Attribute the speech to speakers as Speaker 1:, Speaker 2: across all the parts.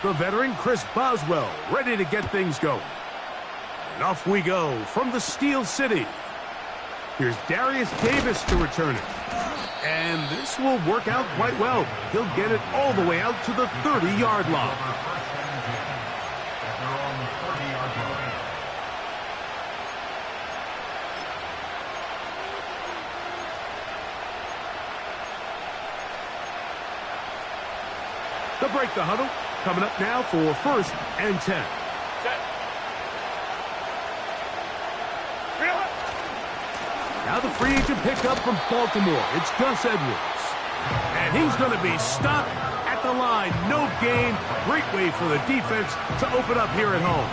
Speaker 1: the veteran Chris Boswell, ready to get things going. And off we go from the Steel City. Here's Darius Davis to return it. And this will work out quite well. He'll get it all the way out to the 30-yard line. They'll break the huddle. Coming up now for 1st and 10. Now the free agent pickup from Baltimore. It's Gus Edwards. And he's going to be stopped at the line. No gain. Great way for the defense to open up here at home.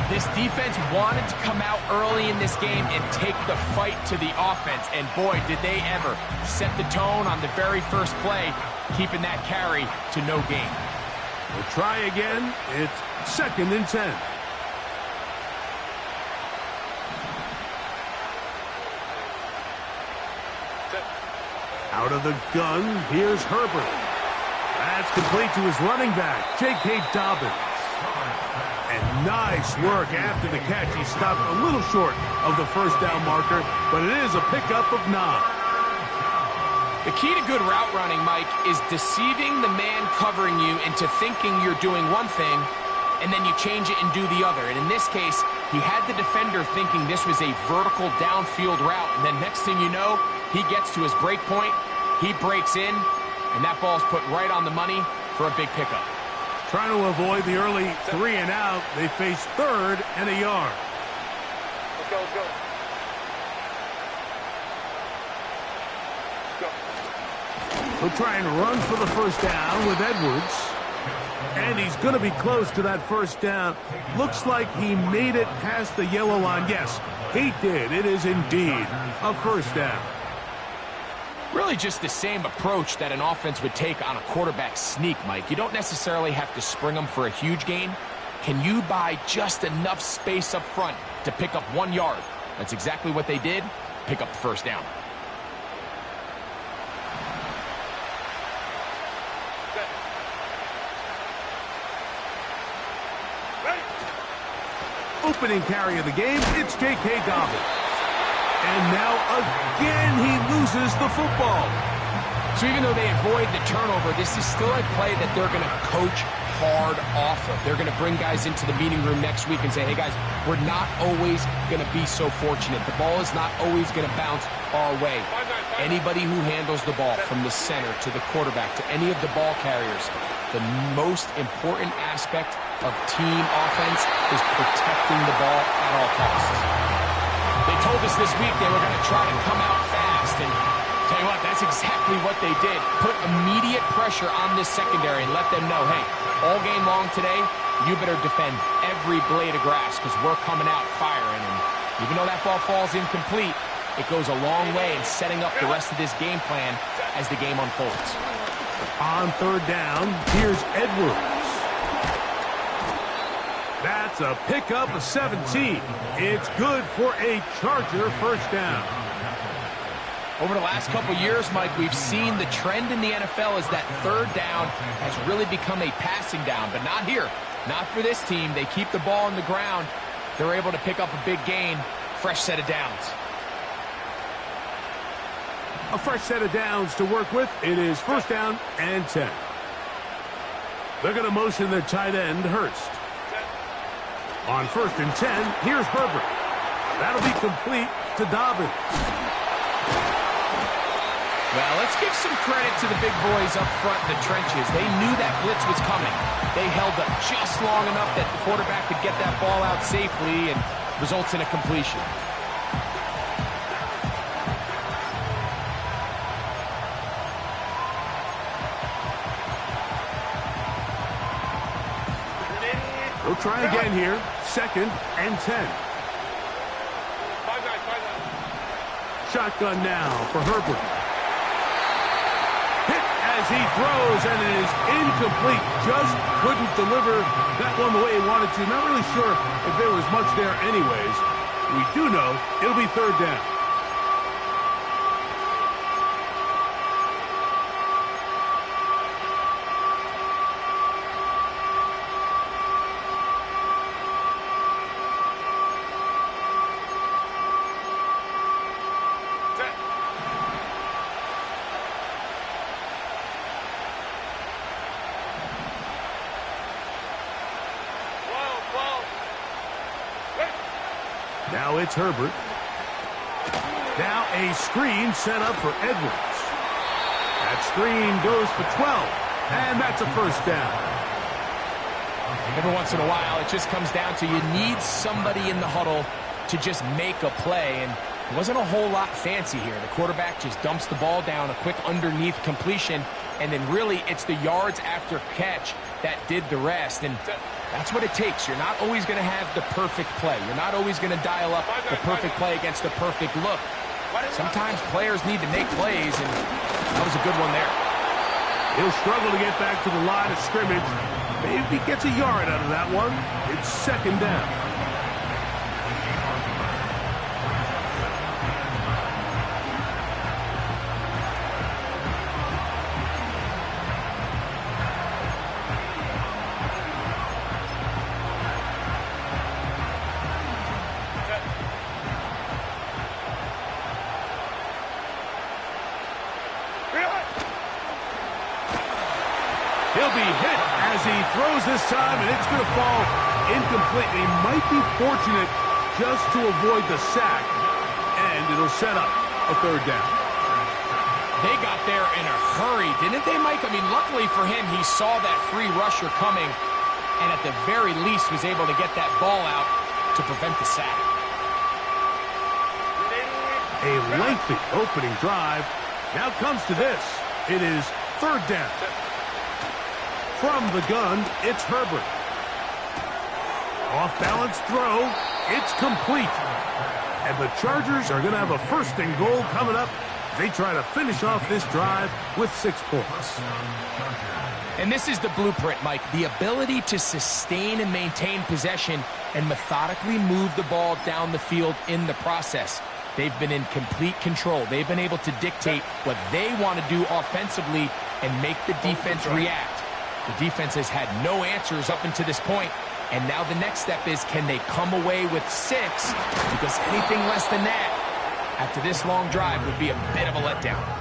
Speaker 2: This defense wanted to come out early in this game and take the fight to the offense. And boy, did they ever set the tone on the very first play, keeping that carry to no gain.
Speaker 1: We'll try again. It's 2nd and 10. Out of the gun, here's Herbert. That's complete to his running back, J.K. Dobbins. And nice work after the catch. He stopped a little short of the first down marker, but it is a pickup of 9.
Speaker 2: The key to good route running, Mike, is deceiving the man covering you into thinking you're doing one thing, and then you change it and do the other. And in this case, he had the defender thinking this was a vertical downfield route, and then next thing you know, he gets to his break point, he breaks in, and that ball's put right on the money for a big pickup.
Speaker 1: Trying to avoid the early 3 and out, they face 3rd and a yard.
Speaker 3: Let's go, let's go.
Speaker 1: He'll try and run for the first down with Edwards. And he's going to be close to that first down. Looks like he made it past the yellow line. Yes, he did. It is indeed a first down.
Speaker 2: Really just the same approach that an offense would take on a quarterback sneak, Mike. You don't necessarily have to spring them for a huge gain. Can you buy just enough space up front to pick up 1 yard? That's exactly what they did. Pick up the first down.
Speaker 1: Opening carry of the game, it's J.K. Dobbins. And now again he loses the football.
Speaker 2: So even though they avoid the turnover, this is still a play that they're going to coach hard off of. They're going to bring guys into the meeting room next week and say, hey guys, we're not always going to be so fortunate. The ball is not always going to bounce our way. Anybody who handles the ball from the center to the quarterback to any of the ball carriers, the most important aspect of team offense is protecting the ball at all costs. They told us this week they were going to try to come out fast, and tell you what, that's exactly what they did. Put immediate pressure on this secondary and let them know, hey, all game long today, you better defend every blade of grass because we're coming out firing. And even though that ball falls incomplete, it goes a long way in setting up the rest of this game plan as the game unfolds.
Speaker 1: On 3rd down, here's Edwards. That's a pickup of 17. It's good for a Charger first down.
Speaker 2: Over the last couple years, Mike, we've seen the trend in the NFL is that 3rd down has really become a passing down, but not here. Not for this team. They keep the ball on the ground. They're able to pick up a big gain. Fresh set of downs.
Speaker 1: A fresh set of downs to work with. It is 1st down and 10. They're going to motion their tight end, Hurst. On 1st and 10, here's Herbert. That'll be complete to Dobbins.
Speaker 2: Well, let's give some credit to the big boys up front in the trenches. They knew that blitz was coming. They held up just long enough that the quarterback could get that ball out safely and results in a completion.
Speaker 1: We'll try again here. 2nd and 10. Shotgun now for Herbert. Hit as he throws, and it is incomplete. Just couldn't deliver that one the way he wanted to. Not really sure if there was much there anyways. We do know it'll be 3rd down. Now it's Herbert. Now a screen set up for Edwards. That screen goes for 12, and that's a first down.
Speaker 2: Every once in a while, it just comes down to you need somebody in the huddle to just make a play, and it wasn't a whole lot fancy here. The quarterback just dumps the ball down, a quick underneath completion, and then really it's the yards after catch that did the rest, and that's what it takes. You're not always going to have the perfect play. You're not always going to dial up the perfect play against the perfect look. Sometimes players need to make plays, and that was a good one there.
Speaker 1: He'll struggle to get back to the line of scrimmage. Maybe he gets a yard out of that one. It's second down. He'll be hit as he throws this time, and it's going to fall incomplete. He might be fortunate just to avoid the sack, and it'll set up a third down.
Speaker 2: They got there in a hurry, didn't they, Mike? I mean, luckily for him, he saw that free rusher coming, and at the very least was able to get that ball out to prevent the sack.
Speaker 1: A lengthy opening drive. Now comes to this. It is third down. From the gun, it's Herbert. Off-balance throw. It's complete. And the Chargers are going to have a first and goal coming up. They try to finish off this drive with 6 points.
Speaker 2: And this is the blueprint, Mike. The ability to sustain and maintain possession and methodically move the ball down the field in the process. They've been in complete control. They've been able to dictate what they want to do offensively and make the defense react. The defense has had no answers up until this point, and now the next step is, can they come away with 6? Because anything less than that, after this long drive, would be a bit of a letdown.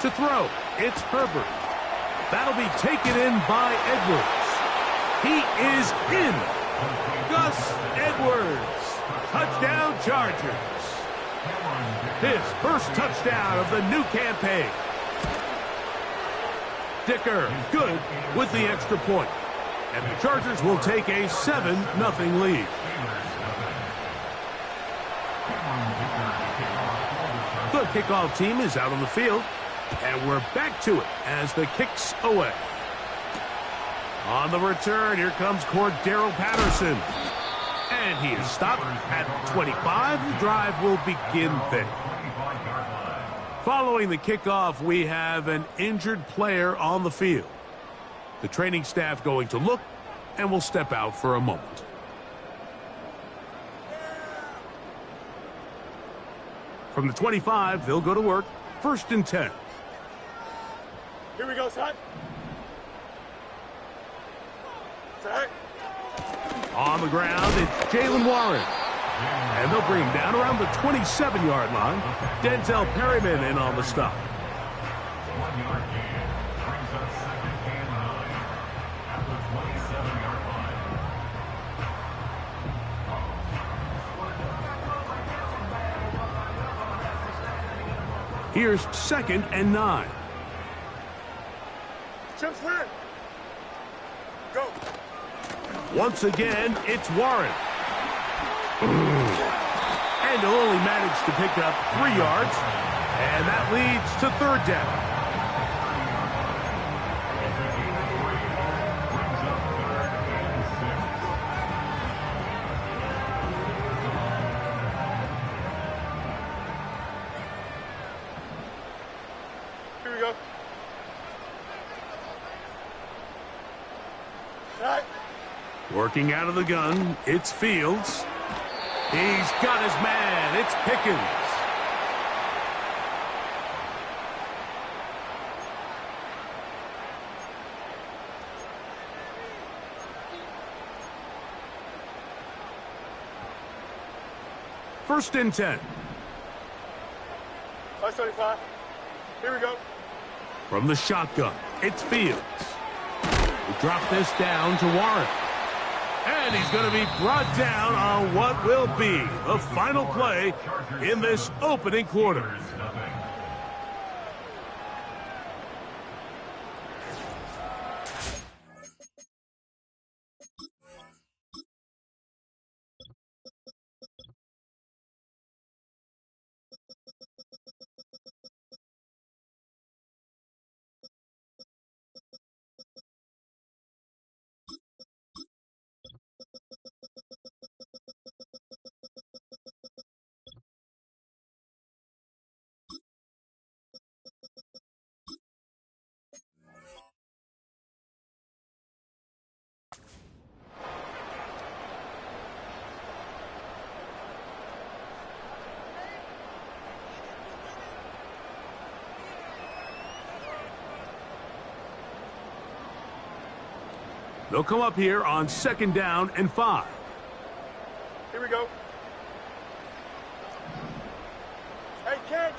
Speaker 1: To throw, it's Herbert. That'll be taken in by Edwards. He is in. Gus Edwards. Touchdown, Chargers. His first touchdown of the new campaign. Dicker, good with the extra point. And the Chargers will take a 7-0 lead. The kickoff team is out on the field. And we're back to it as the kick's away. On the return, here comes Cordero Patterson. And he is stopped at 25. The drive will begin there. Following the kickoff, we have an injured player on the field. The training staff going to look and will step out for a moment. From the 25, they'll go to work. First and 10.
Speaker 3: Here we go, son. Set.
Speaker 1: On the ground, it's Jalen Warren. And they'll bring him down around the 27-yard line. Denzel Perryman in on the stop.
Speaker 4: 1 yard gain. Brings up second and 9 at the 27-yard line.
Speaker 1: Here's second and 9.
Speaker 3: Chips clear. Go.
Speaker 1: Once again, it's Warren. And he'll only manage to pick up 3 yards. And that leads to third down.
Speaker 3: Here we go. Set.
Speaker 1: Working out of the gun, it's Fields. He's got his man. It's Pickens. First and 10.
Speaker 3: I-75. Here we go.
Speaker 1: From the shotgun, it's Fields. We drop this down to Warren. And he's going to be brought down on what will be the final play in this opening quarter. They'll come up here on 2nd down and 5.
Speaker 3: Here we go. Hey, Ken.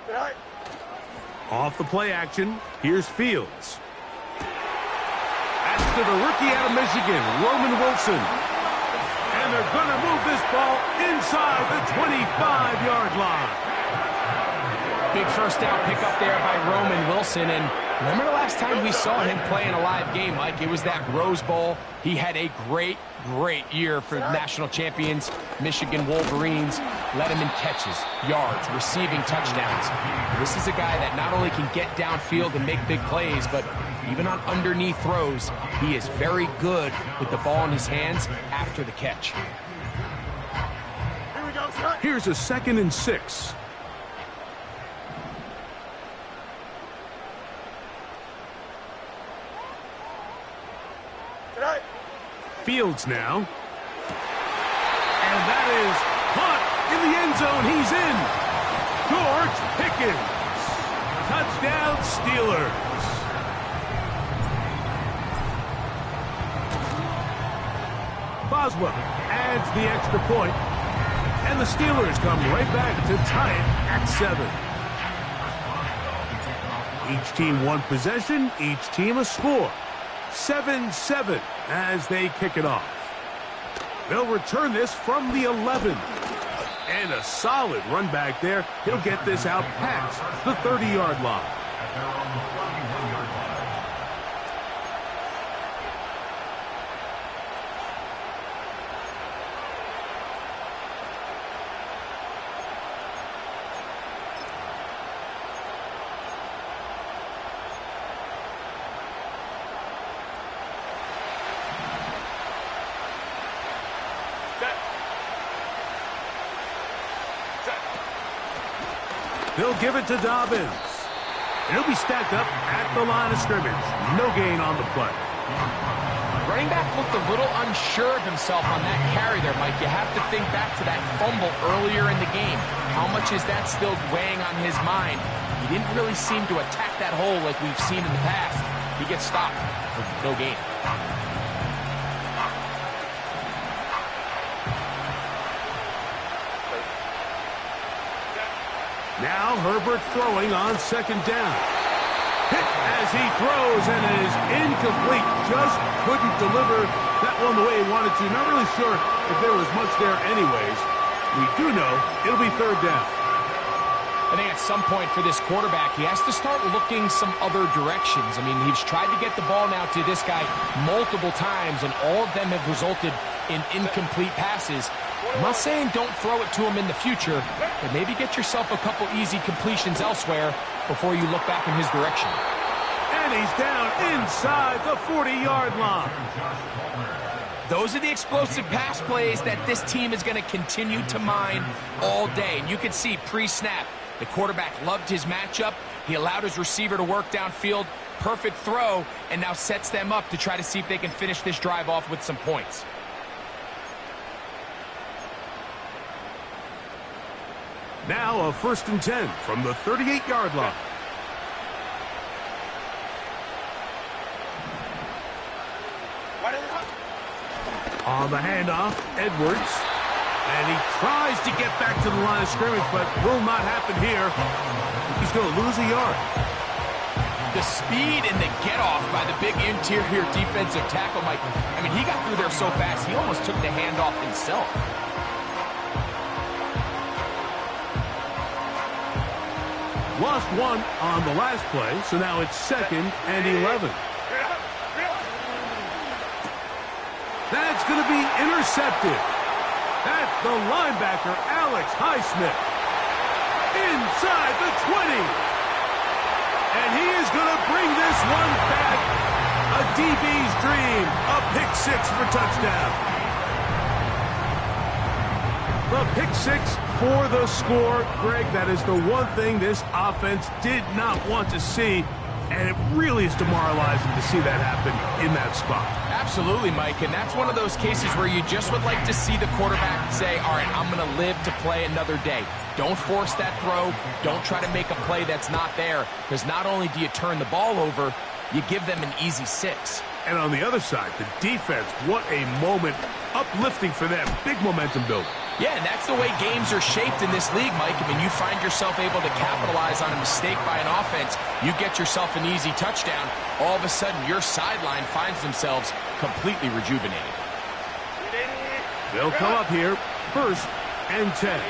Speaker 3: Tonight.
Speaker 1: Off the play action, here's Fields. That's to the rookie out of Michigan, Roman Wilson. And they're going to move this ball inside the 25-yard line.
Speaker 2: Big first down pickup there by Roman Wilson. And remember the last time we saw him play in a live game, Mike? It was that Rose Bowl. He had a great year for national champions, Michigan Wolverines. Led him in catches, yards, receiving touchdowns. This is a guy that not only can get downfield and make big plays, but even on underneath throws, he is very good with the ball in his hands after the catch.
Speaker 3: Here we go, son.
Speaker 1: Here's a 2nd and 6.
Speaker 3: Tonight.
Speaker 1: Fields now. And that is caught in the end zone. He's in. George Pickens. Touchdown, Steelers. Boswell adds the extra point, and the Steelers come right back to tie it at 7. Each team one possession, each team a score. 7-7 as they kick it off. They'll return this from the 11. And a solid run back there. He'll get this out past the 30-yard line. They'll give it to Dobbins. And he'll be stacked up at the line of scrimmage. No gain on the play.
Speaker 2: Running back looked a little unsure of himself on that carry there, Mike. You have to think back to that fumble earlier in the game. How much is that still weighing on his mind? He didn't really seem to attack that hole like we've seen in the past. He gets stopped for no gain.
Speaker 1: Now Herbert throwing on 2nd down. Hit as he throws, and it is incomplete. Just couldn't deliver that one the way he wanted to. Not really sure if there was much there anyways. We do know it'll be 3rd down.
Speaker 2: I think at some point for this quarterback, he has to start looking some other directions. I mean, he's tried to get the ball now to this guy multiple times, and all of them have resulted in incomplete passes. I'm not saying don't throw it to him in the future, but maybe get yourself a couple easy completions elsewhere before you look back in his direction.
Speaker 1: And he's down inside the 40-yard line.
Speaker 2: Those are the explosive pass plays that this team is going to continue to mine all day. And you can see pre-snap, the quarterback loved his matchup. He allowed his receiver to work downfield. Perfect throw, and now sets them up to try to see if they can finish this drive off with some points.
Speaker 1: Now a 1st and 10 from the 38-yard line. On the handoff, Edwards. And he tries to get back to the line of scrimmage, but will not happen here. He's going to lose a yard.
Speaker 2: The speed and the get-off by the big interior defensive tackle, Mike. I mean, he got through there so fast, he almost took the handoff himself.
Speaker 1: Lost one on the last play, so now it's 2nd and 11. That's going to be intercepted. That's the linebacker, Alex Highsmith. Inside the 20. And he is going to bring this one back. A DB's dream. A pick 6 for touchdown. The pick 6 for the score. Greg, that is the one thing this offense did not want to see. And it really is demoralizing to see that happen in that spot.
Speaker 2: Absolutely, Mike, and that's one of those cases where you just would like to see the quarterback say, all right, I'm going to live to play another day. Don't force that throw. Don't try to make a play that's not there, because not only do you turn the ball over, you give them an easy 6.
Speaker 1: And on the other side, the defense, what a moment. Uplifting for them. Big momentum build.
Speaker 2: Yeah, and that's the way games are shaped in this league, Mike. I mean, you find yourself able to capitalize on a mistake by an offense. You get yourself an easy touchdown. All of a sudden, your sideline finds themselves completely rejuvenated.
Speaker 1: They'll come up here, 1st and 10.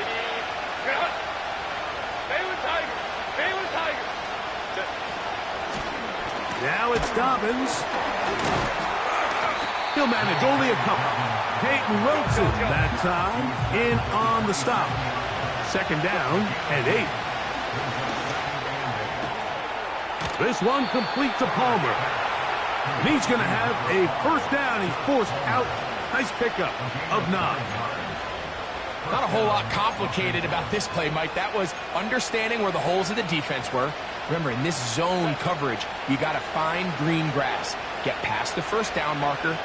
Speaker 1: Now it's Dobbins. He'll manage only a couple. Peyton Wilson that time in on the stop. 2nd down and 8. This one complete to Palmer. And he's going to have a 1st down. He's forced out. Nice pickup of 9.
Speaker 2: Not a whole lot complicated about this play, Mike. That was understanding where the holes of the defense were. Remember, in this zone coverage, you got to find green grass. Get past the 1st down marker,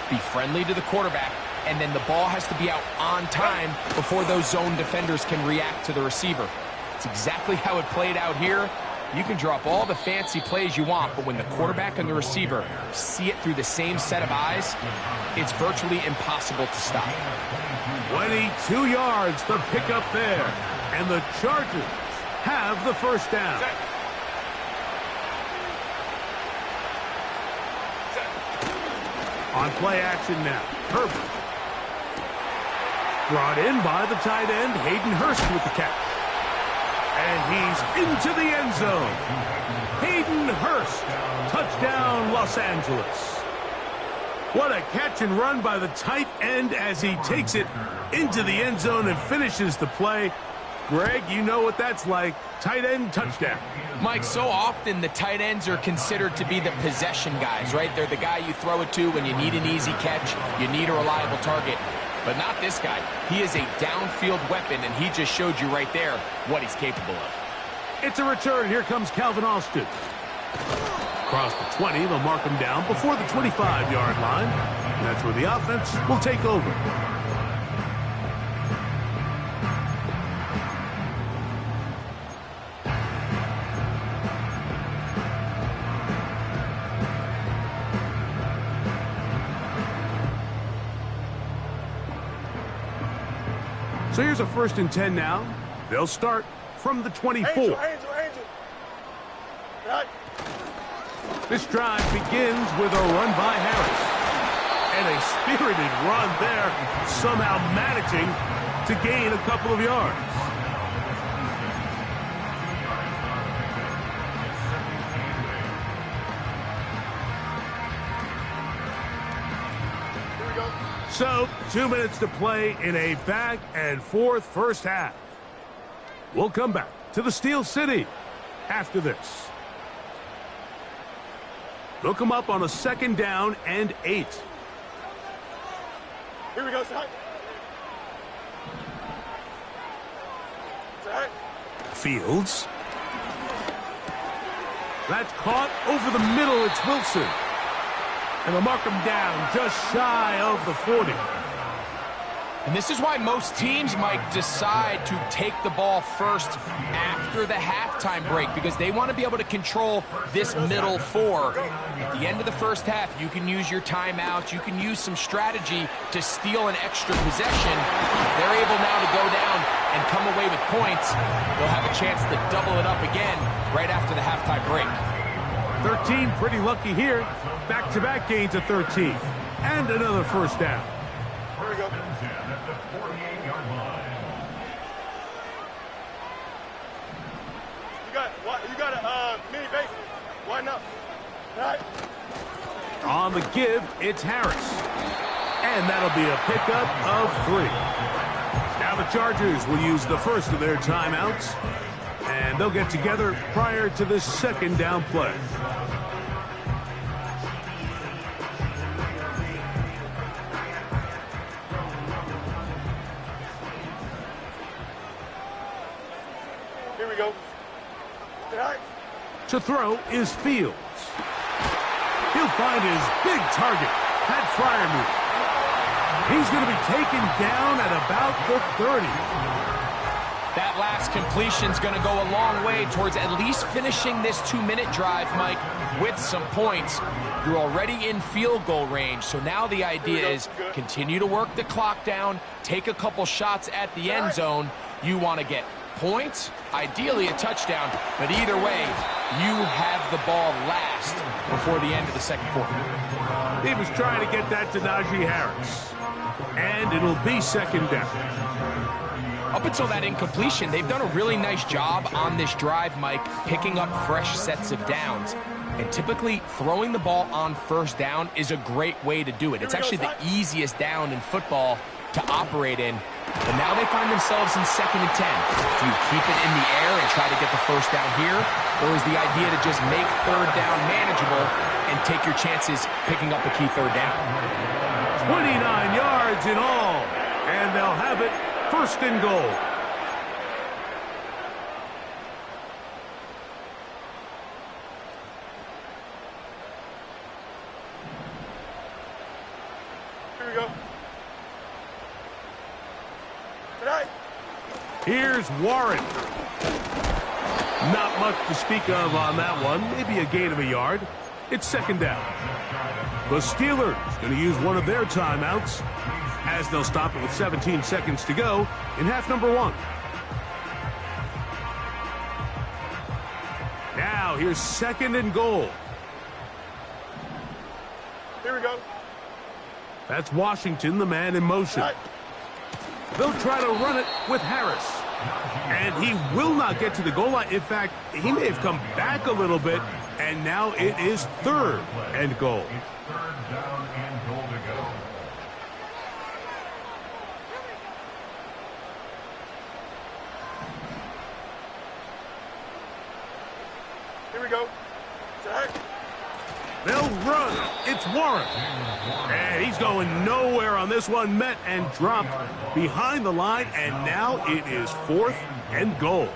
Speaker 2: be friendly to the quarterback, and then the ball has to be out on time before those zone defenders can react to the receiver. It's exactly how it played out here. You can drop all the fancy plays you want, but when the quarterback and the receiver see it through the same set of eyes, it's virtually impossible to stop.
Speaker 1: 22 yards, the pickup there. And the Chargers have the 1st down. On play action now, Herbert. Brought in by the tight end, Hayden Hurst with the catch. And he's into the end zone. Hayden Hurst, touchdown Los Angeles. What a catch and run by the tight end as he takes it into the end zone and finishes the play. Greg, you know what that's like. Tight end touchdown.
Speaker 2: Mike, so often the tight ends are considered to be the possession guys, right? They're the guy you throw it to when you need an easy catch, you need a reliable target. But not this guy. He is a downfield weapon, and he just showed you right there what he's capable of.
Speaker 1: It's a return. Here comes Calvin Austin. Across the 20, they'll mark him down before the 25-yard line. And that's where the offense will take over. So here's a 1st and 10 now. They'll start from the 24.
Speaker 3: Angel. Right.
Speaker 1: This drive begins with a run by Harris. And a spirited run there, somehow managing to gain a couple of yards.
Speaker 3: Here we go.
Speaker 1: So, 2 minutes to play in a back-and-forth 1st half. We'll come back to the Steel City after this. They'll come up on a 2nd down and 8.
Speaker 3: Here we go, Side. Side.
Speaker 1: Fields. That's caught over the middle. It's Wilson. And they'll mark him down just shy of the 40.
Speaker 2: And this is why most teams might decide to take the ball first after the halftime break, because they want to be able to control this middle four. At the end of the first half, you can use your timeouts, you can use some strategy to steal an extra possession. They're able now to go down and come away with points. They'll have a chance to double it up again right after the halftime break.
Speaker 1: 13, pretty lucky here. Back-to-back gains of 13. And another first down.
Speaker 3: Here we go.
Speaker 4: At the 48-yard line.
Speaker 3: You got a mini base. Why not? All right.
Speaker 1: On the give, it's Harris. And that'll be a pickup of 3. Now the Chargers will use the first of their timeouts. And they'll get together prior to the second down play.
Speaker 3: Here we go. All right.
Speaker 1: To throw is Fields. He'll find his big target, Pat Fryermuth. He's going to be taken down at about the 30.
Speaker 2: That last completion's going to go a long way towards at least finishing this 2-minute drive, Mike, with some points. You're already in field goal range, so now the idea is continue to work the clock down, take a couple shots at the end zone. You want to get points, ideally a touchdown, but either way, you have the ball last before the end of the second quarter.
Speaker 1: He was trying to get that to Najee Harris. And it'll be second down.
Speaker 2: Up until that incompletion, they've done a really nice job on this drive, Mike, picking up fresh sets of downs. And typically, throwing the ball on first down is a great way to do it. It's actually the easiest down in football to operate in. But now they find themselves in 2nd and 10. Do you keep it in the air and try to get the first down here? Or is the idea to just make third down manageable and take your chances picking up a key third down?
Speaker 1: 29 yards in all. And they'll have it first and goal.
Speaker 3: Here we go. Tonight.
Speaker 1: Here's Warren. Not much to speak of on that one. Maybe a gain of a yard. It's second down. The Steelers going to use one of their timeouts as they'll stop it with 17 seconds to go in half number 1. Now here's second and goal.
Speaker 3: Here we go.
Speaker 1: That's Washington, the man in motion.
Speaker 3: Right.
Speaker 1: They'll try to run it with Harris. And he will not get to the goal line. In fact, he may have come back a little bit, and now it is third and goal.
Speaker 4: Third down and goal to go.
Speaker 3: Here we go. Tonight.
Speaker 1: They'll run. It's Warren. And he's going nowhere on this one. Met and dropped behind the line. And now it is fourth and goal.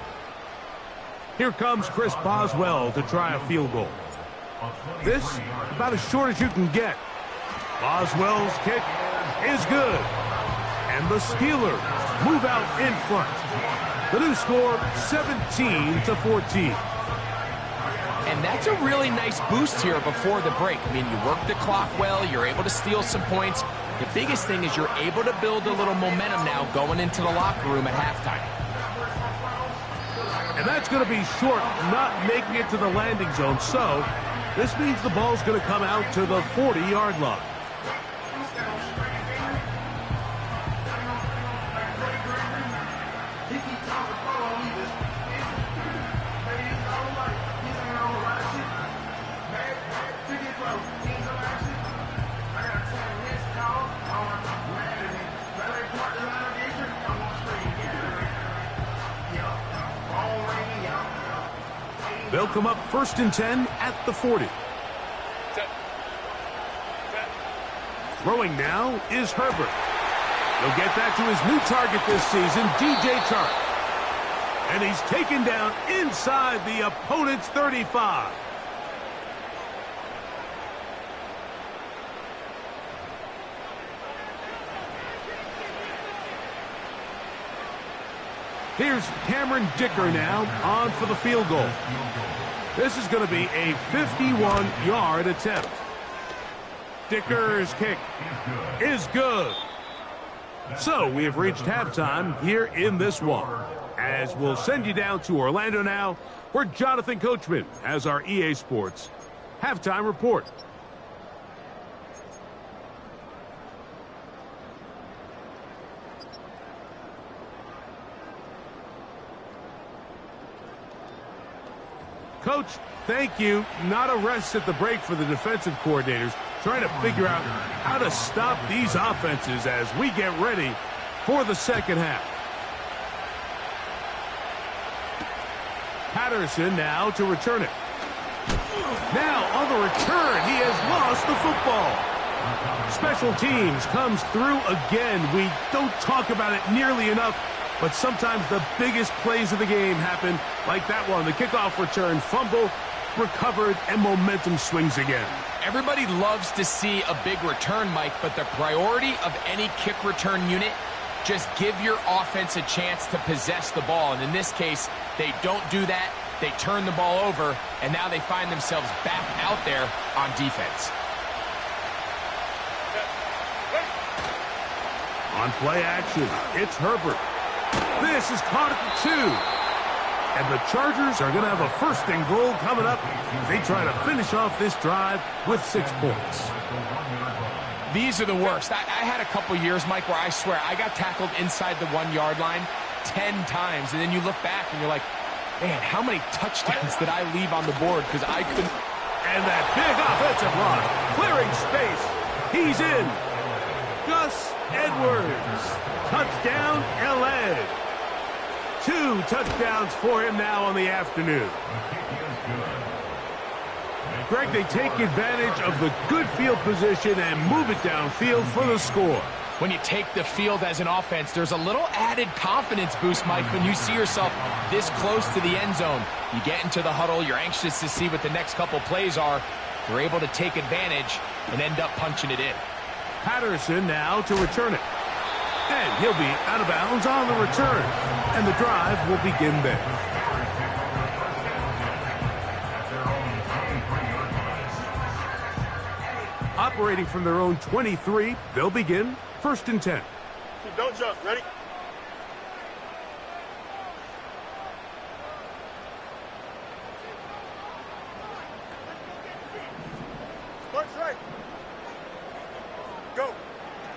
Speaker 1: Here comes Chris Boswell to try a field goal. This, about as short as you can get. Boswell's kick is good. And the Steelers move out in front. The new score, 17-14.
Speaker 2: And that's a really nice boost here before the break. I mean, you work the clock well, you're able to steal some points. The biggest thing is you're able to build a little momentum now going into the locker room at halftime.
Speaker 1: And that's going to be short, not making it to the landing zone. So this means the ball's going to come out to the 40-yard line. They'll come up first and 10 at the 40. Throwing now is Herbert. He'll get that to his new target this season, DJ Chark. And he's taken down inside the opponent's 35. Here's Cameron Dicker now on for the field goal. This is going to be a 51-yard attempt. Dicker's kick is good. So we have reached halftime here in this one. As we'll send you down to Orlando now, where Jonathan Coachman has our EA Sports halftime report. Coach, thank you. Not a rest at the break for the defensive coordinators, trying to figure out how to stop these offenses as we get ready for the second half. Patterson now to return it. Now on the return, he has lost the football. Special teams comes through again. We don't talk about it nearly enough, but sometimes the biggest plays of the game happen like that one. The kickoff return, fumble, recovered, and momentum swings again.
Speaker 2: Everybody loves to see a big return, Mike, but the priority of any kick return unit, just give your offense a chance to possess the ball. And in this case, they don't do that. They turn the ball over, and now they find themselves back out there on defense.
Speaker 1: On play action, it's Herbert. This is caught at the 2. And the Chargers are going to have a first and goal coming up. They try to finish off this drive with 6 points.
Speaker 2: These are the worst. I had a couple years, Mike, where I swear I got tackled inside the 1-yard line 10 times. And then you look back and you're like, man, how many touchdowns did I leave on the board because I couldn't.
Speaker 1: And that big offensive line, clearing space. He's in. Gus Edwards. Touchdown, LA. 2 touchdowns for him now on the afternoon. Greg, they take advantage of the good field position and move it downfield for the score.
Speaker 2: When you take the field as an offense, there's a little added confidence boost, Mike, when you see yourself this close to the end zone. You get into the huddle, you're anxious to see what the next couple plays are. You're able to take advantage and end up punching it in.
Speaker 1: Patterson now to return it. And he'll be out of bounds on the return. And the drive will begin there. Operating from their own 23, they'll begin 1st and 10.
Speaker 3: Don't jump. Ready? Start straight. Go.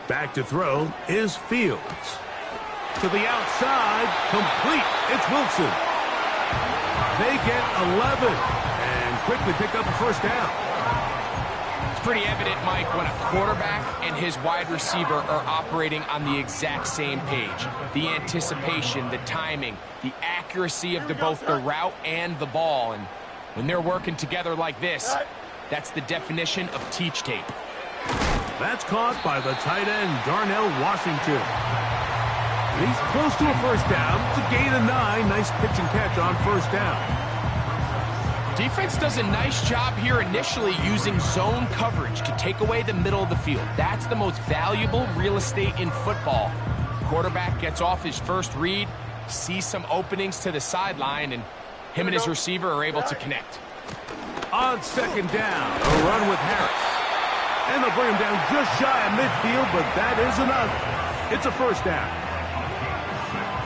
Speaker 1: Back to throw is Fields. To the outside, complete. It's Wilson. They get 11 and quickly pick up a first down.
Speaker 2: Pretty evident, Mike, when a quarterback and his wide receiver are operating on the exact same page. The anticipation, the timing, the accuracy of both the route and the ball. And when they're working together like this, that's the definition of teach tape.
Speaker 1: That's caught by the tight end, Darnell Washington. He's close to a first down. It's a gain of 9. Nice pitch and catch on first down.
Speaker 2: Defense does a nice job here initially using zone coverage to take away the middle of the field. That's the most valuable real estate in football. Quarterback gets off his first read, sees some openings to the sideline, and him and his receiver are able to connect.
Speaker 1: On second down, a run with Harris. And they'll bring him down just shy of midfield, but that is enough. It's a first down.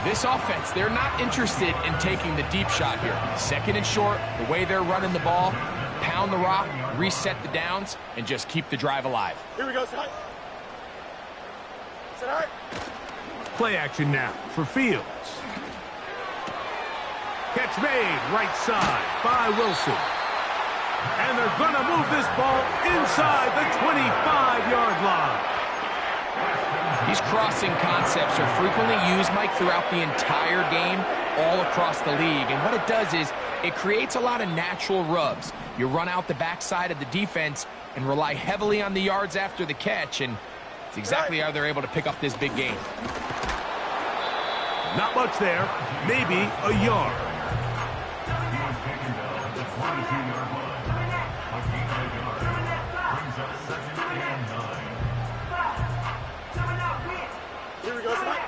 Speaker 2: This offense, they're not interested in taking the deep shot here. 2nd and short, the way they're running the ball, pound the rock, reset the downs, and just keep the drive alive.
Speaker 3: Here we go, Sit high.
Speaker 1: Play action now for Fields. Catch made, right side by Wilson. And they're going to move this ball inside the 25-yard line.
Speaker 2: These crossing concepts are frequently used, Mike, throughout the entire game, all across the league. And what it does is it creates a lot of natural rubs. You run out the backside of the defense and rely heavily on the yards after the catch, and it's exactly how they're able to pick up this big gain.
Speaker 1: Not much there, maybe a yard.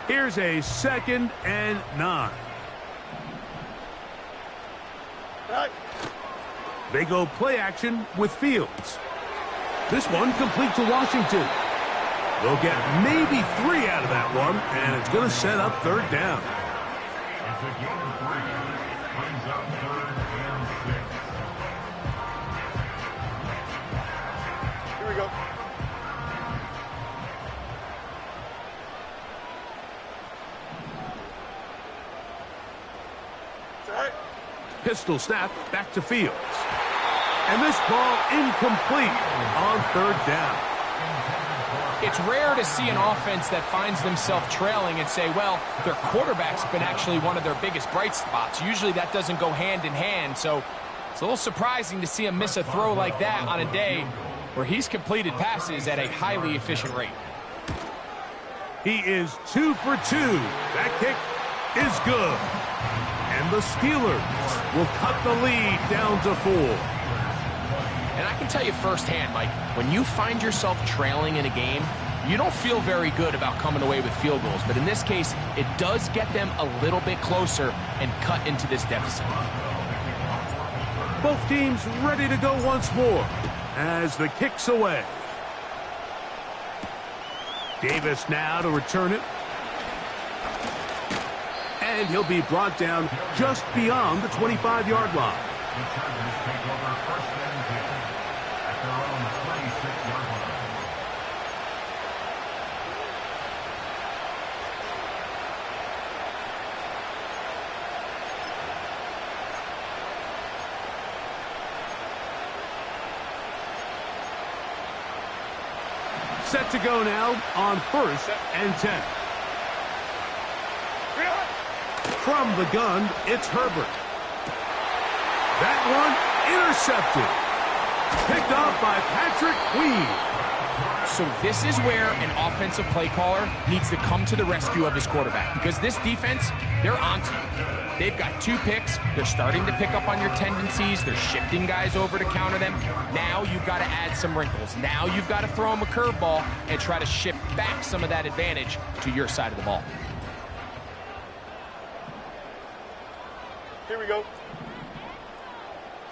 Speaker 1: Here's a 2nd and 9.
Speaker 3: Right.
Speaker 1: They go play action with Fields. This one complete to Washington. They'll get maybe 3 out of that one, and it's going to set up third down.
Speaker 4: It's a gain of 3. Brings up 3rd and 6.
Speaker 3: Here we go. It's all right.
Speaker 1: Pistol snap back to Fields. And this ball incomplete on third down.
Speaker 2: It's rare to see an offense that finds themselves trailing and say, well, their quarterback's been actually one of their biggest bright spots. Usually that doesn't go hand in hand, so it's a little surprising to see him miss a throw like that on a day where he's completed passes at a highly efficient rate.
Speaker 1: He is 2 for 2. That kick is good. And the Steelers will cut the lead down to 4.
Speaker 2: And I can tell you firsthand, Mike, when you find yourself trailing in a game, you don't feel very good about coming away with field goals. But in this case, it does get them a little bit closer and cut into this deficit.
Speaker 1: Both teams ready to go once more as the kick's away. Davis now to return it. And he'll be brought down just beyond the 25-yard line.
Speaker 4: The Chargers take over 1st and 10 at their own 26-yard line.
Speaker 1: Set to go now on 1st and 10. From the gun, it's Herbert. That one intercepted. Picked off by Patrick Queen.
Speaker 2: So this is where an offensive play caller needs to come to the rescue of his quarterback, because this defense, they're onto you. They've got 2 picks. They're starting to pick up on your tendencies. They're shifting guys over to counter them. Now you've got to add some wrinkles. Now you've got to throw them a curveball and try to shift back some of that advantage to your side of the ball.
Speaker 3: Here we go.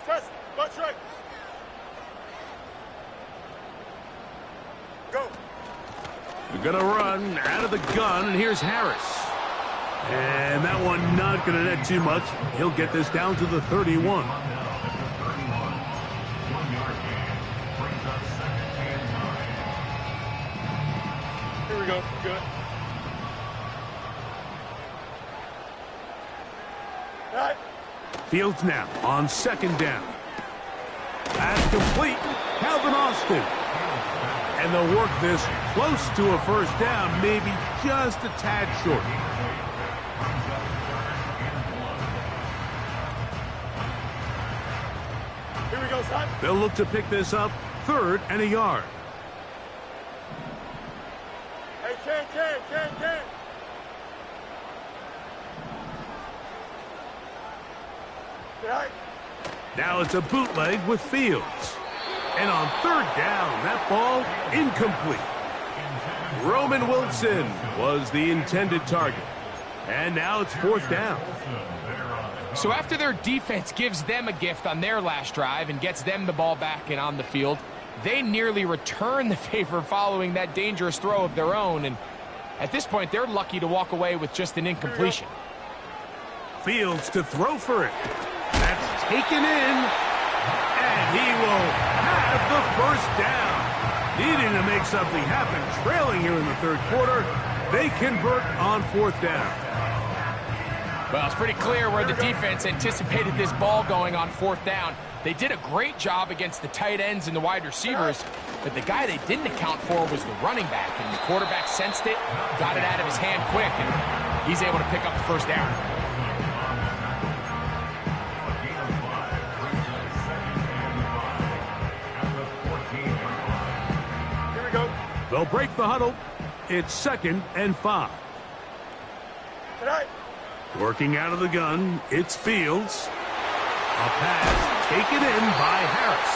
Speaker 3: Test. Butt right. Go.
Speaker 1: They're going to run out of the gun, and here's Harris. And that one not going to net too much. He'll get this down to the 31.
Speaker 4: 1 yard gain. Brings up 2nd and 9.
Speaker 3: Here we go. Good. All right.
Speaker 1: Fields now on 2nd down. Pass complete. Calvin Austin. And they'll work this close to a 1st down, maybe just a tad short.
Speaker 3: Here we go, son.
Speaker 1: They'll look to pick this up 3rd and a yard.
Speaker 3: Hey, Ken. All right.
Speaker 1: Now it's a bootleg with Fields. And on 3rd down, that ball incomplete. Roman Wilson was the intended target. And now it's 4th down.
Speaker 2: So after their defense gives them a gift on their last drive and gets them the ball back and on the field, they nearly return the favor following that dangerous throw of their own. And at this point, they're lucky to walk away with just an incompletion.
Speaker 1: Fields to throw for it. That's taken in. And he will have the 1st down. Needing to make something happen, trailing here in the 3rd quarter. They convert on 4th down.
Speaker 2: Well, it's pretty clear where the defense anticipated this ball going on 4th down. They did a great job against the tight ends and the wide receivers, but the guy they didn't account for was the running back, and the quarterback sensed it, got it out of his hand quick, and he's able to pick up the 1st down.
Speaker 3: Here we go.
Speaker 1: They'll break the huddle. It's 2nd and 5.
Speaker 3: All right.
Speaker 1: Working out of the gun, it's Fields. A pass taken in by Harris.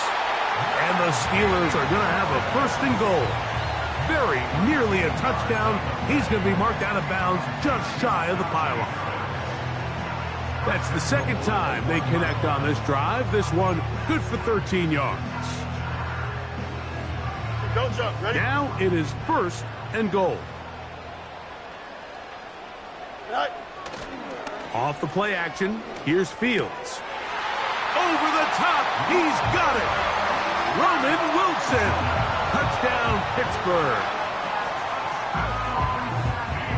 Speaker 1: And the Steelers are going to have a 1st and goal. Very nearly a touchdown. He's going to be marked out of bounds just shy of the pylon. That's the second time they connect on this drive. This one good for 13 yards.
Speaker 3: Don't jump. Ready?
Speaker 1: Now it is 1st and goal.
Speaker 3: Right.
Speaker 1: Off the play action, here's Fields. Over the top, he's got it. Roman Wilson. Touchdown, Pittsburgh.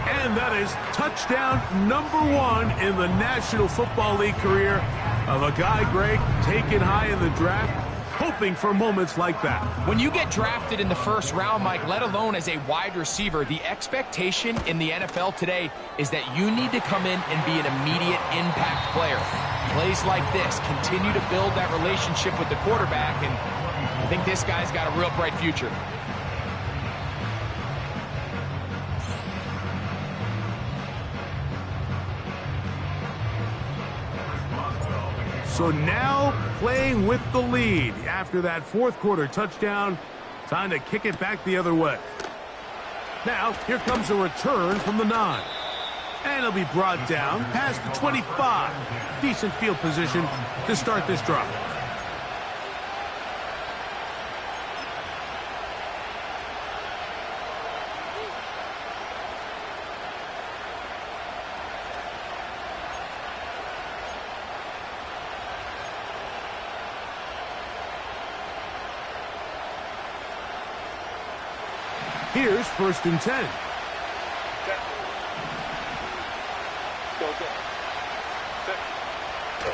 Speaker 1: And that is touchdown number 1 in the National Football League career of a guy, Greg, taken high in the draft, hoping for moments like that.
Speaker 2: When you get drafted in the 1st round, Mike, let alone as a wide receiver, the expectation in the NFL today is that you need to come in and be an immediate impact player. Plays like this continue to build that relationship with the quarterback, and I think this guy's got a real bright future.
Speaker 1: So now playing with the lead after that 4th quarter touchdown. Time to kick it back the other way. Now here comes a return from the 9. And it'll be brought down past the 25. Decent field position to start this drive. Here's 1st and 10.
Speaker 3: Go, go.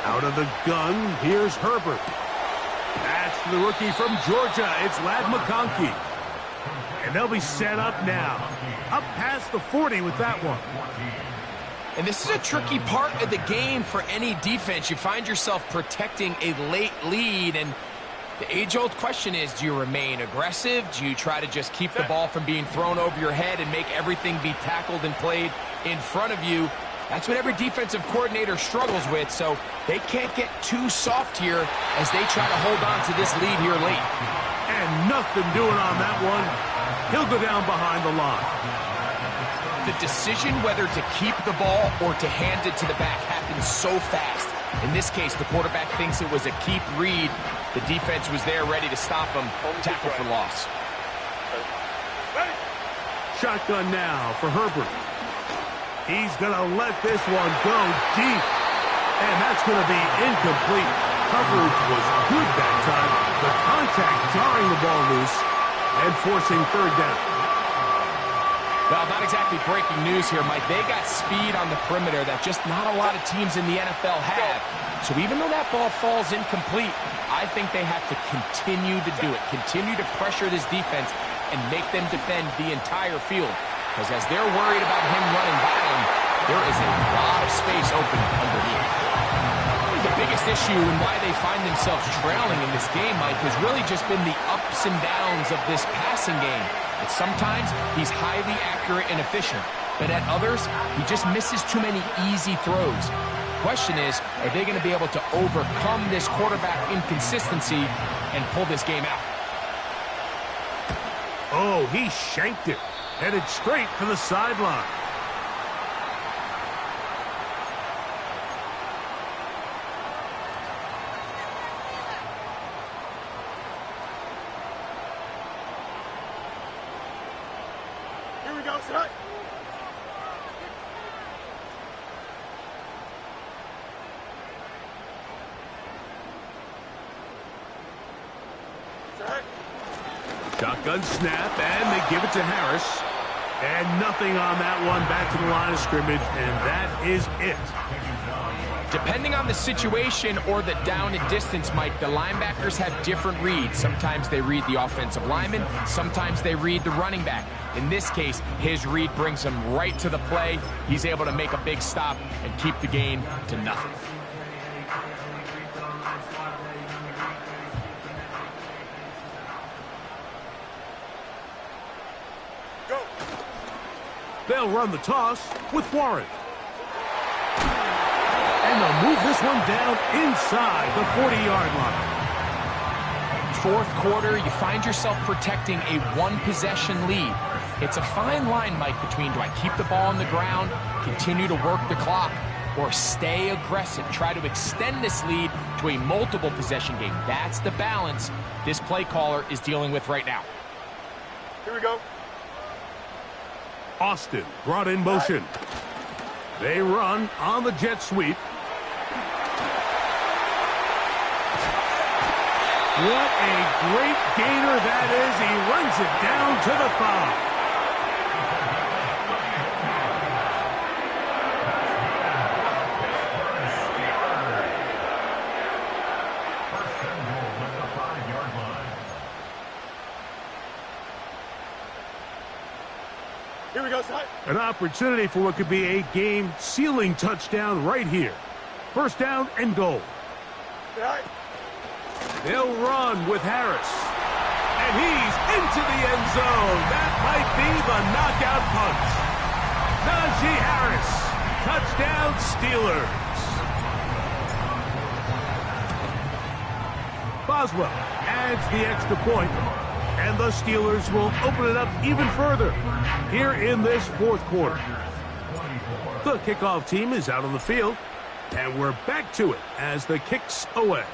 Speaker 1: Out of the gun, here's Herbert. That's the rookie from Georgia. It's Lad McConkey. And they'll be set up now. Up past the 40 with that one.
Speaker 2: And this is a tricky part of the game for any defense. You find yourself protecting a late lead, and the age-old question is, do you remain aggressive? Do you try to just keep the ball from being thrown over your head and make everything be tackled and played in front of you? That's what every defensive coordinator struggles with, so they can't get too soft here as they try to hold on to this lead here late.
Speaker 1: And nothing doing on that one. He'll go down behind the line.
Speaker 2: The decision whether to keep the ball or to hand it to the back happens so fast. In this case, the quarterback thinks it was a keep read. The defense was there ready to stop him. Tackle for loss.
Speaker 1: Shotgun now for Herbert. He's going to let this one go deep. And that's going to be incomplete. Coverage was good that time. The contact jarring the ball loose and forcing 3rd down.
Speaker 2: Well, not exactly breaking news here, Mike. They got speed on the perimeter that just not a lot of teams in the NFL have. So even though that ball falls incomplete, I think they have to continue to do it. Continue to pressure this defense and make them defend the entire field. Because as they're worried about him running by them, there is a lot of space open underneath. The biggest issue and why they find themselves trailing in this game, Mike, has really just been the ups and downs of this passing game. And sometimes he's highly accurate and efficient, but at others, he just misses too many easy throws. Question is, are they going to be able to overcome this quarterback inconsistency and pull this game out?
Speaker 1: Oh, he shanked it. Headed straight for the sideline.
Speaker 3: Here we go, tonight.
Speaker 1: Shotgun snap, and they give it to Harris. And nothing on that one. Back to the line of scrimmage, and that is it.
Speaker 2: Depending on the situation or the down and distance, Mike, the linebackers have different reads. Sometimes they read the offensive lineman. Sometimes they read the running back. In this case, his read brings him right to the play. He's able to make a big stop and keep the game to nothing.
Speaker 1: They'll run the toss with Warren. And they'll move this one down inside the 40-yard line.
Speaker 2: 4th quarter, you find yourself protecting a one-possession lead. It's a fine line, Mike, between do I keep the ball on the ground, continue to work the clock, or stay aggressive, try to extend this lead to a multiple possession game. That's the balance this play caller is dealing with right now.
Speaker 3: Here we go.
Speaker 1: Austin brought in motion. They run on the jet sweep. What a great gainer that is. He runs it down to the 5.
Speaker 3: Here we go, side.
Speaker 1: An opportunity for what could be a game-sealing touchdown right here. First down and goal.
Speaker 3: Right.
Speaker 1: They'll run with Harris. And he's into the end zone. That might be the knockout punch. Najee Harris. Touchdown Steelers. Boswell adds the extra point. And the Steelers will open it up even further here in this fourth quarter. The kickoff team is out on the field. And we're back to it as the kick's away.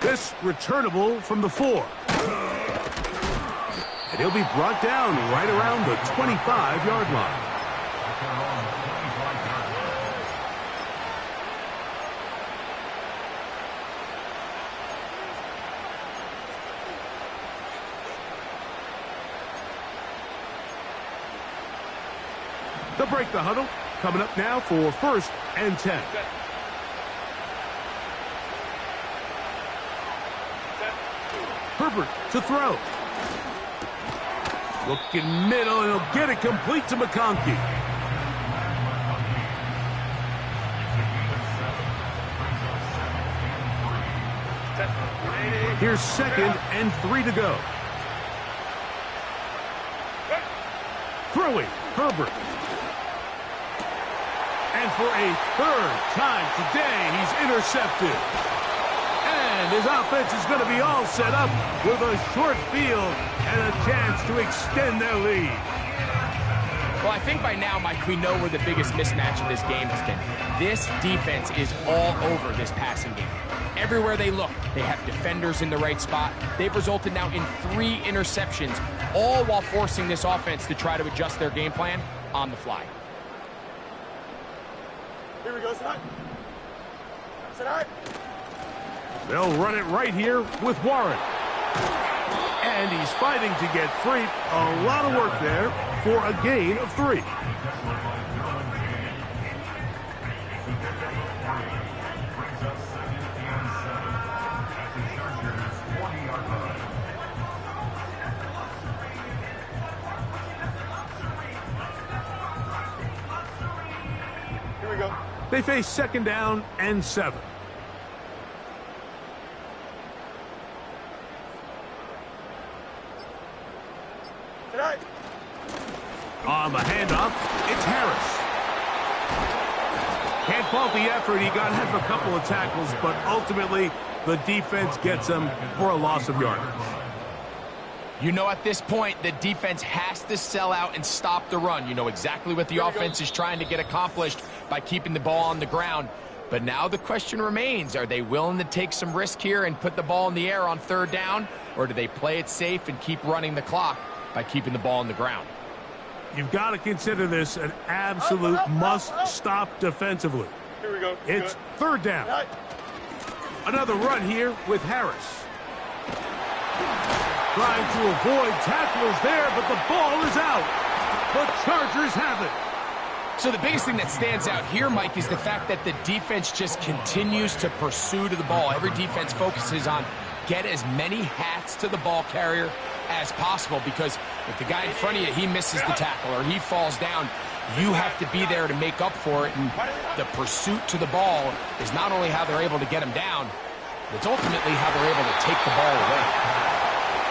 Speaker 1: This returnable from the 4. And he'll be brought down right around the 25-yard line. They'll break the huddle. Coming up now for 1st and 10. Herbert to throw. Looking middle, and he'll get it complete to McConkey. Here's 2nd and 3 to go. Throwing, Herbert. And for a 3rd time today, he's intercepted. And his offense is going to be all set up with a short field and a chance to extend their lead.
Speaker 2: Well, I think by now, Mike, we know where the biggest mismatch of this game has been. This defense is all over this passing game. Everywhere they look, they have defenders in the right spot. They've resulted now in 3 interceptions, all while forcing this offense to try to adjust their game plan on the fly.
Speaker 3: Here we go, side. Side.
Speaker 1: They'll run it right here with Warren. And he's fighting to get free. A lot of work there for a gain of 3.
Speaker 3: Here we go.
Speaker 1: They face 2nd down and 7.
Speaker 3: Tonight.
Speaker 1: On the handoff, it's Harris. Can't fault the effort. He got hit for a couple of tackles, but ultimately the defense gets him for a loss of yardage.
Speaker 2: You know, at this point, the defense has to sell out and stop the run. You know exactly what the offense is trying to get accomplished by keeping the ball on the ground. But now the question remains, are they willing to take some risk here and put the ball in the air on 3rd down? Or do they play it safe and keep running the clock by keeping the ball on the ground?
Speaker 1: You've got to consider this an absolute must-stop defensively.
Speaker 3: Here we go.
Speaker 1: It's 3rd down.
Speaker 3: Tonight.
Speaker 1: Another run here with Harris. Trying to avoid tacklers there, but the ball is out. The Chargers have it.
Speaker 2: So the biggest thing that stands out here, Mike, is the fact that the defense just continues to pursue to the ball. Every defense focuses on get as many hats to the ball carrier as possible, because if the guy in front of you, he misses the tackle or he falls down, you have to be there to make up for it. And the pursuit to the ball is not only how they're able to get him down, it's ultimately how they're able to take the ball away.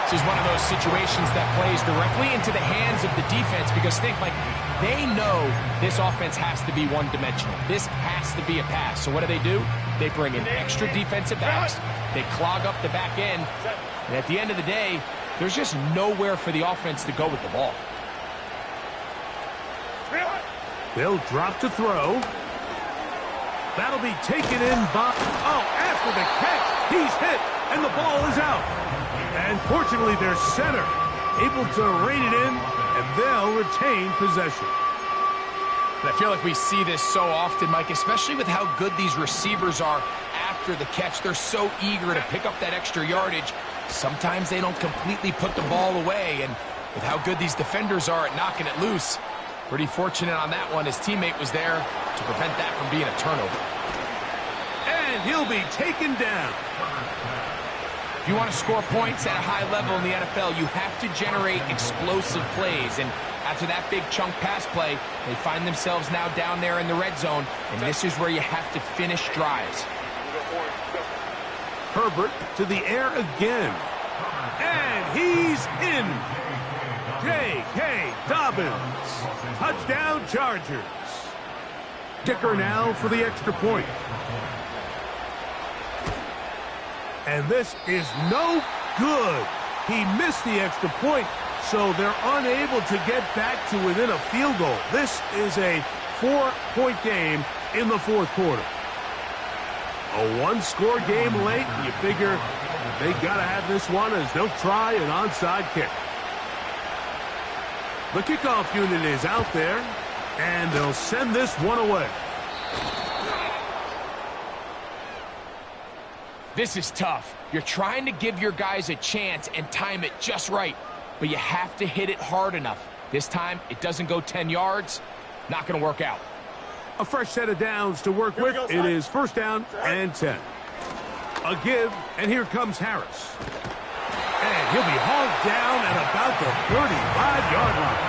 Speaker 2: This is one of those situations that plays directly into the hands of the defense, because think, like, they know this offense has to be one-dimensional. This has to be a pass. So what do? They bring in extra defensive backs. They clog up the back end. And at the end of the day, there's just nowhere for the offense to go with the ball.
Speaker 1: They'll drop to throw. That'll be taken in by... Oh, after the catch, he's hit, and the ball is out. And fortunately, their center able to rein it in, and they'll retain possession.
Speaker 2: I feel like we see this so often, Mike, especially with how good these receivers are after the catch. They're so eager to pick up that extra yardage. Sometimes they don't completely put the ball away, and with how good these defenders are at knocking it loose, pretty fortunate on that one. His teammate was there to prevent that from being a turnover.
Speaker 1: And he'll be taken down.
Speaker 2: If you want to score points at a high level in the NFL, you have to generate explosive plays. And after that big chunk pass play, they find themselves now down there in the red zone, and this is where you have to finish drives.
Speaker 1: Herbert to the air again. And he's in. J.K. Dobbins. Touchdown, Chargers. Kicker now for the extra point. And this is no good. He missed the extra point, so they're unable to get back to within a field goal. This is a 4-point game in the fourth quarter. A one-score game late, you figure they got to have this one as they'll try an onside kick. The kickoff unit is out there, and they'll send this one away.
Speaker 2: This is tough. You're trying to give your guys a chance and time it just right, but you have to hit it hard enough. This time, it doesn't go 10 yards. Not going to work out.
Speaker 1: A fresh set of downs to work with. It is first down and 10. A give, and here comes Harris. And he'll be hauled down at about the 35-yard line.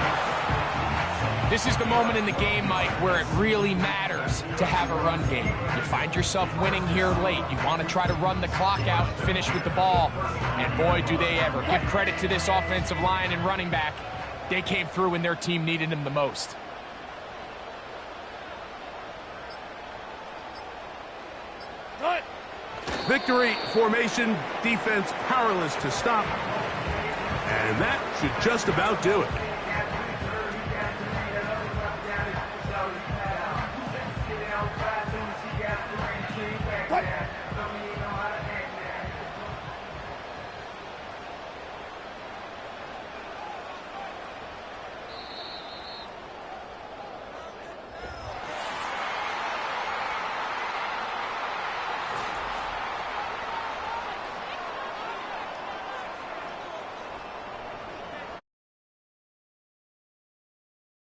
Speaker 2: This is the moment in the game, Mike, where it really matters to have a run game. You find yourself winning here late. You want to try to run the clock out and finish with the ball. And boy, do they ever. Give credit to this offensive line and running back. They came through when their team needed them the most.
Speaker 1: Victory formation, defense powerless to stop. And that should just about do it.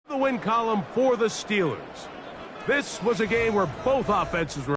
Speaker 1: The win column for the Steelers. This was a game where both offenses were